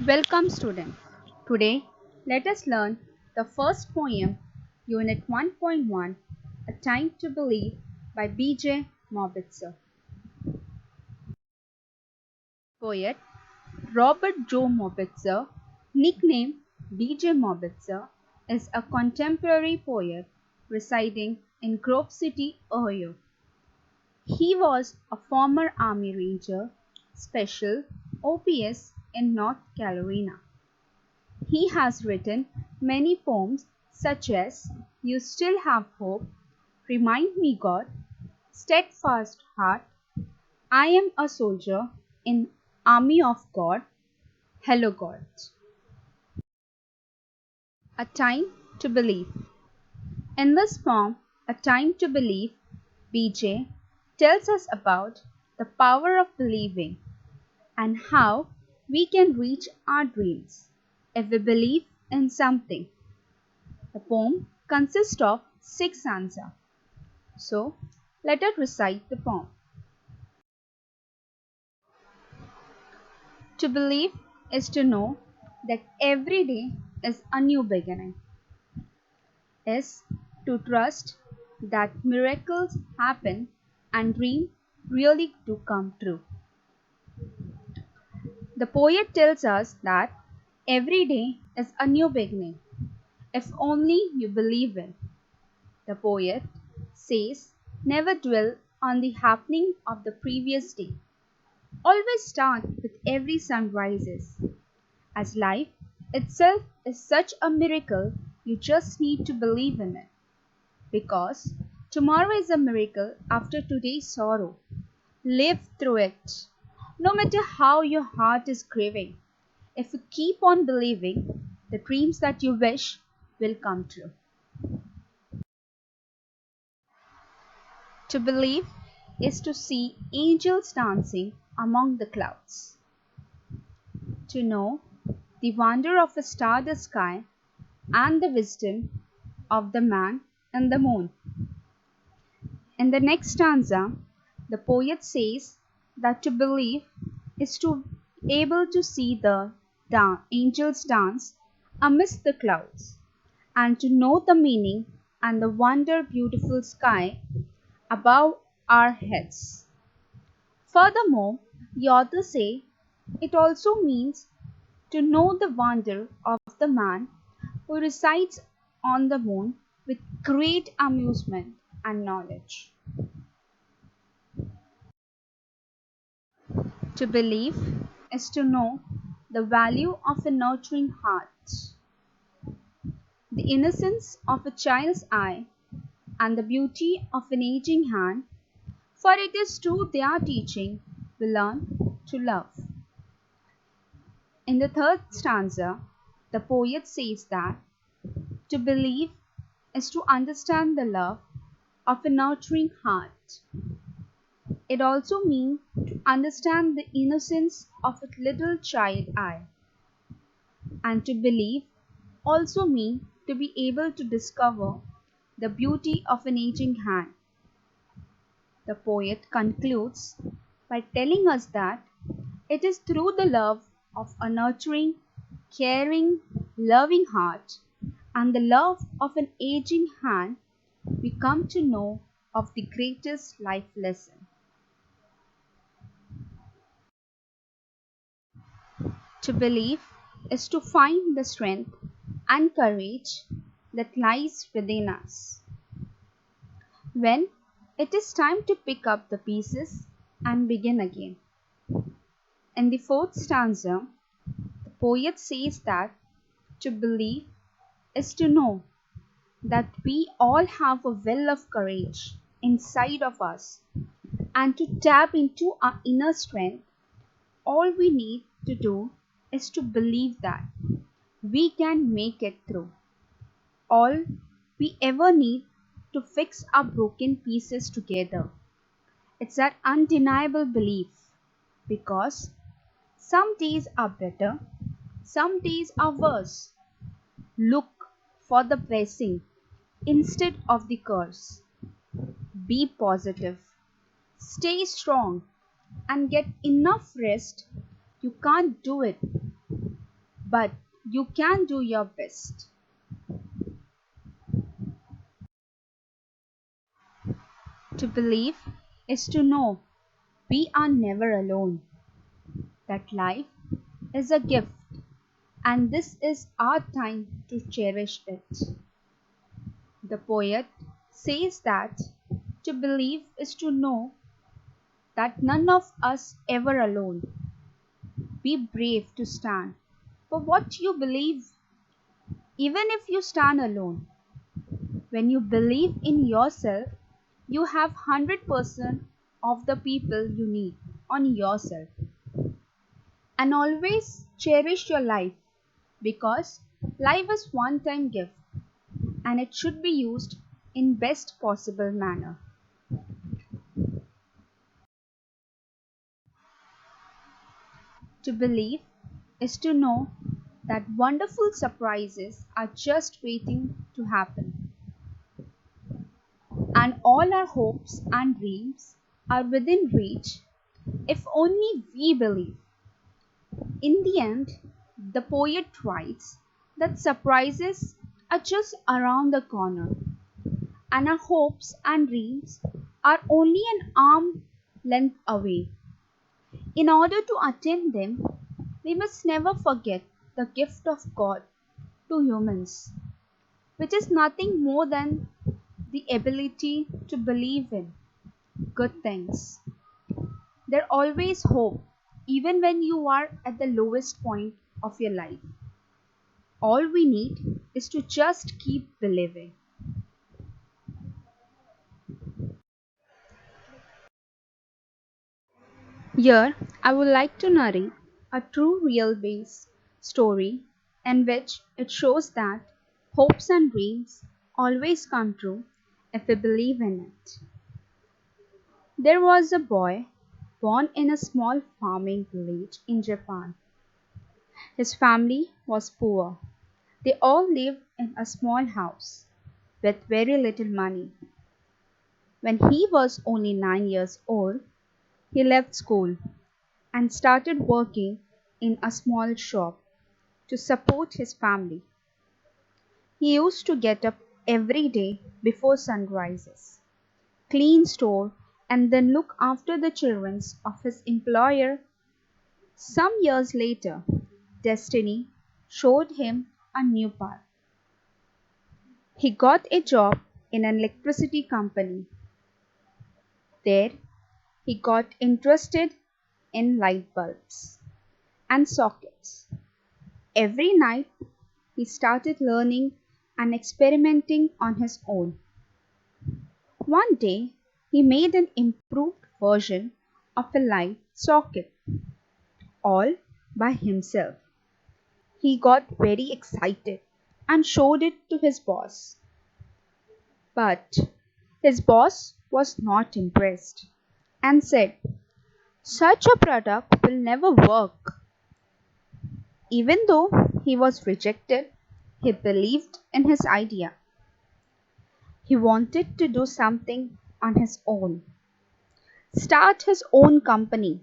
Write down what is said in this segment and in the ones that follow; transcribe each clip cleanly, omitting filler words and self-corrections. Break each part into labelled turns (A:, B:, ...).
A: Welcome student. Today let us learn the first poem Unit 1.1 A Time to Believe by B.J. Mobitzer. Poet Robert Joe Mobitzer, nicknamed B.J. Mobitzer, is a contemporary poet residing in Grove City, Ohio. He was a former Army Ranger, Special OPS in North Carolina. He has written many poems such as You Still Have Hope, Remind Me God, Steadfast Heart, I Am a Soldier in Army of God, Hello God. A Time to Believe. In this poem, A Time to Believe, BJ tells us about the power of believing and how we can reach our dreams if we believe in something. The poem consists of 6 stanzas. So, let us recite the poem. To believe is to know that every day is a new beginning. Is to trust that miracles happen and dreams really do come true. The poet tells us that every day is a new beginning if only you believe in. The poet says never dwell on the happening of the previous day. Always start with every sun rises. As life itself is such a miracle, you just need to believe in it. Because tomorrow is a miracle after today's sorrow. Live through it. No matter how your heart is grieving, if you keep on believing, the dreams that you wish will come true. To believe is to see angels dancing among the clouds. To know the wonder of a starless sky and the wisdom of the man and the moon. In the next stanza, the poet says that to believe is to able to see the angels dance amidst the clouds and to know the meaning and the wonder beautiful sky above our heads. Furthermore, the authors say it also means to know the wonder of the man who resides on the moon with great amusement and knowledge. To believe is to know the value of a nurturing heart, the innocence of a child's eye, and the beauty of an aging hand, for it is through their teaching we learn to love. In the third stanza, the poet says that to believe is to understand the love of a nurturing heart. It also means to understand the innocence of a little child eye. And to believe also means to be able to discover the beauty of an aging hand. The poet concludes by telling us that it is through the love of a nurturing, caring, loving heart and the love of an aging hand we come to know of the greatest life lesson. To believe is to find the strength and courage that lies within us. When it is time to pick up the pieces and begin again. In the fourth stanza, the poet says that to believe is to know that we all have a well of courage inside of us and to tap into our inner strength. All we need to do is to believe that we can make it through. All we ever need to fix our broken pieces together. It's that undeniable belief because some days are better, some days are worse. Look for the blessing instead of the curse. Be positive, stay strong, and get enough rest. You can't do it. but you can do your best. To believe is to know we are never alone, that life is a gift, and this is our time to cherish it. The poet says that to believe is to know that none of us ever alone. Be brave to stand for what you believe, even if you stand alone. When you believe in yourself, you have 100% of the people you need on yourself. And always cherish your life because life is one time gift and it should be used in best possible manner. To believe is to know that wonderful surprises are just waiting to happen, and all our hopes and dreams are within reach if only we believe. In the end, the poet writes that surprises are just around the corner, and our hopes and dreams are only an arm length away. In order to attain them, we must never forget the gift of God to humans, which is nothing more than the ability to believe in good things. There always hope, even when you are at the lowest point of your life. All we need is to just keep believing. Here, I would like to narrate a true real based story in which it shows that hopes and dreams always come true if we believe in it. There was a boy born in a small farming village in Japan. His family was poor. They all lived in a small house with very little money. When he was only 9 years old, he left school and started working in a small shop to support his family. He used to get up every day before sunrises, clean store, and then look after the children of his employer. Some years later, destiny showed him a new path. He got a job in an electricity company. There, he got interested in light bulbs and sockets. Every night, he started learning and experimenting on his own. One day, he made an improved version of a light socket all by himself. He got very excited and showed it to his boss. But his boss was not impressed and said, "Such a product will never work." Even though he was rejected, he believed in his idea. He wanted to do something on his own, start his own company.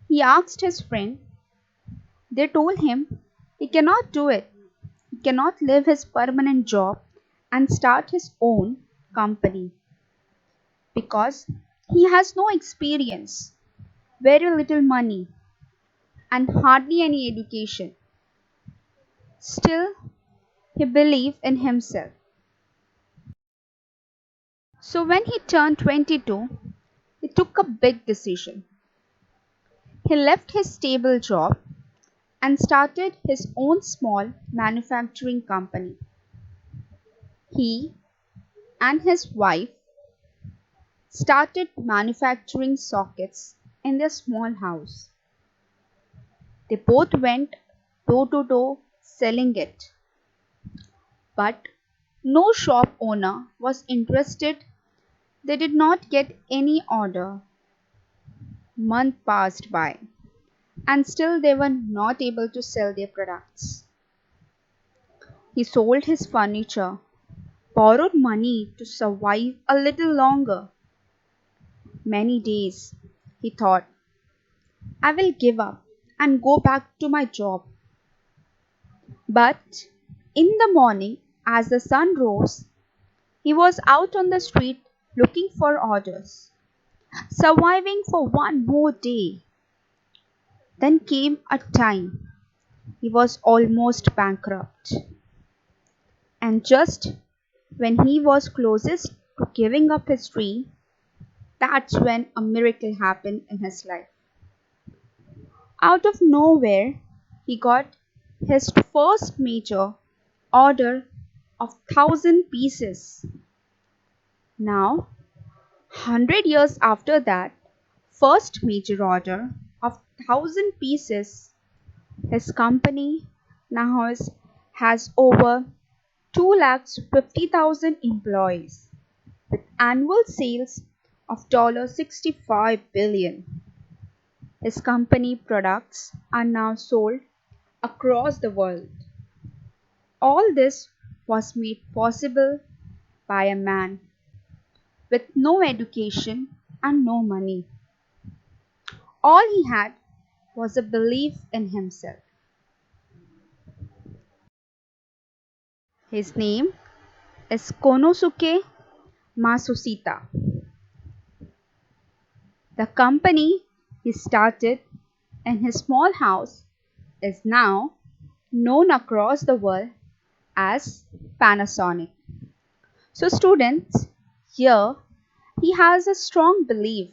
A: He asked his friend. They told him he cannot do it. He cannot leave his permanent job and start his own company because he has no experience, very little money, and hardly any education. Still, he believed in himself. So when he turned 22, he took a big decision. He left his stable job and started his own small manufacturing company. He and his wife started manufacturing sockets in their small house. They both went door to door selling it, but no shop owner was interested. They did not get any order. Month passed by, and still they were not able to sell their products. He sold his furniture, borrowed money to survive a little longer. Many days, he thought, I will give up and go back to my job. But in the morning, as the sun rose, he was out on the street looking for orders, surviving for one more day. Then came a time he was almost bankrupt. And just when he was closest to giving up his dream, that's when a miracle happened in his life. Out of nowhere, he got his first major order of 1,000 pieces. Now, 100 years after that first major order of 1,000 pieces, his company now has over 250,000 employees with annual sales of $65 billion. His company products are now sold across the world. All this was made possible by a man with no education and no money. All he had was a belief in himself. His name is Konosuke Matsushita. The company he started in his small house is now known across the world as Panasonic. So, students, here he has a strong belief,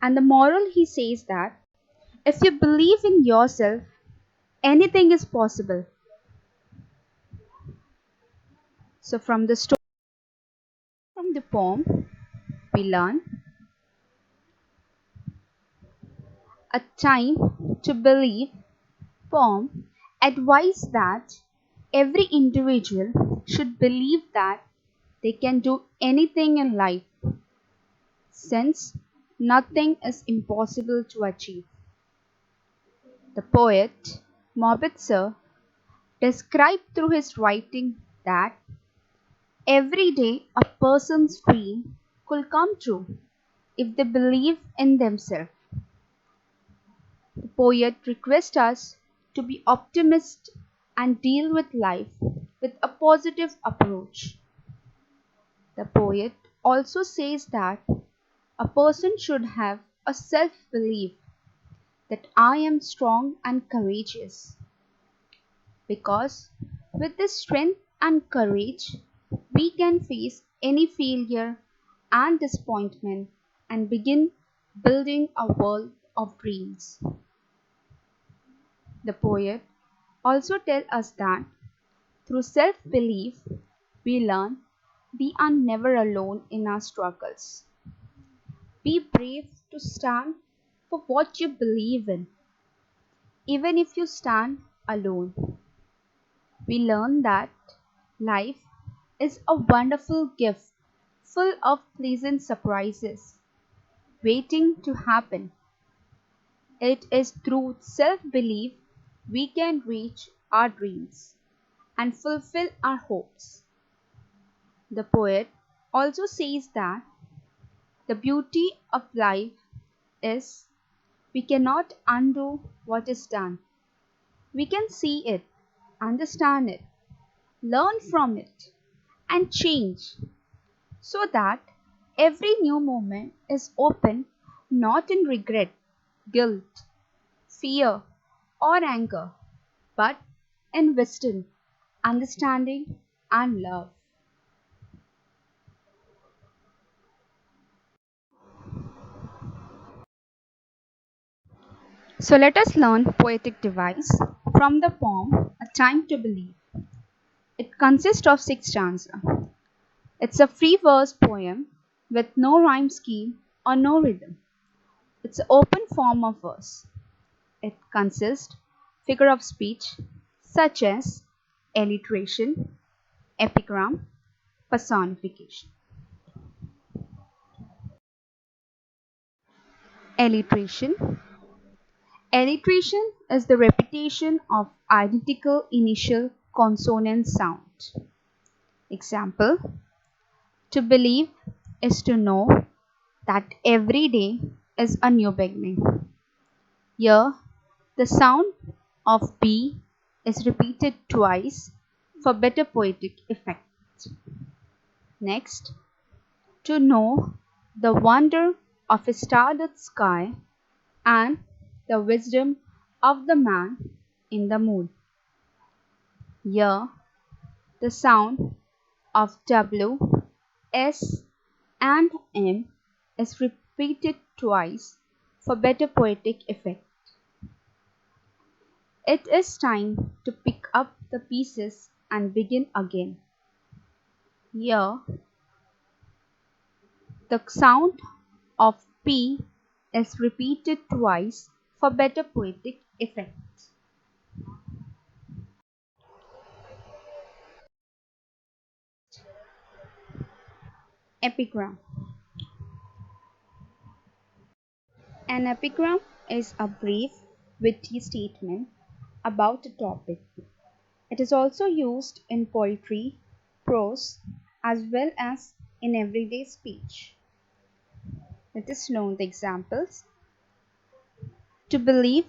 A: and the moral he says that if you believe in yourself, anything is possible. So, from the poem, we learn a time to believe poem advise that every individual should believe that they can do anything in life since nothing is impossible to achieve. The poet Mobitzer described through his writing that every day a person's dream could come true if they believe in themselves. The poet requests us to be optimistic and deal with life with a positive approach. The poet also says that a person should have a self belief that I am strong and courageous, because with this strength and courage, we can face any failure and disappointment and begin building a world of dreams. The poet also tells us that through self belief, we learn we are never alone in our struggles. Be brave to stand for what you believe in, even if you stand alone. We learn that life is a wonderful gift full of pleasant surprises waiting to happen. It is through self belief we can reach our dreams and fulfill our hopes. The poet also says that the beauty of life is we cannot undo what is done. We can see it, understand it, learn from it, and change so that every new moment is open not in regret, guilt, fear, or anger, but in wisdom, understanding, and love. So let us learn poetic device from the poem A Time to Believe. It consists of 6 stanzas. It's a free verse poem with no rhyme scheme or no rhythm. It's an open form of verse. It consists figure of speech such as alliteration, epigram, personification. Alliteration. Alliteration is the repetition of identical initial consonant sound. Example: to believe is to know that every day is a new beginning. Here, the sound of B is repeated twice for better poetic effect. Next, to know the wonder of a starlit sky and the wisdom of the man in the moon. Here, the sound of W, S, and M is repeated twice for better poetic effect. It is time to pick up the pieces and begin again. Here, the sound of P is repeated twice for better poetic effect. Epigram. An epigram is a brief, witty statement about a topic. It is also used in poetry, prose, as well as in everyday speech. Let us know the examples. To believe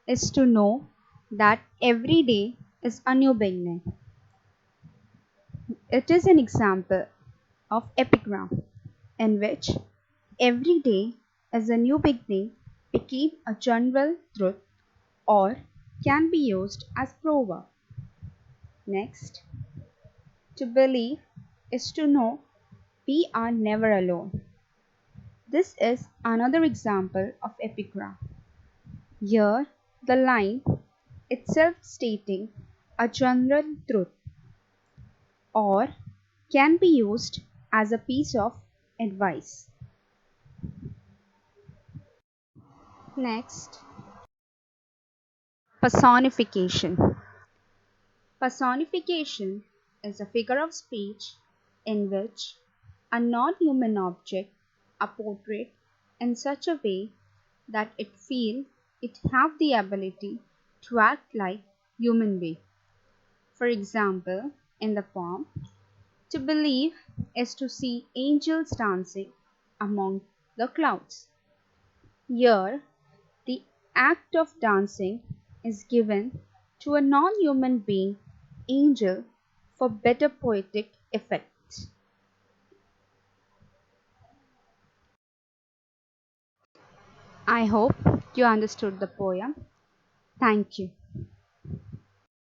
A: is to know that every day is a new beginning. It is an example of epigram in which every day is a new beginning became a general truth or can be used as proverb. Next, to believe is to know we are never alone. This is another example of epigram. Here, the line itself stating a general truth or can be used as a piece of advice. Next, personification. Personification is a figure of speech in which a non-human object are portrayed in such a way that it have the ability to act like human being. For example, in the poem, to believe is to see angels dancing among the clouds. Here, the act of dancing is given to a non-human being, angel, for better poetic effect. I hope you understood the poem. Thank you.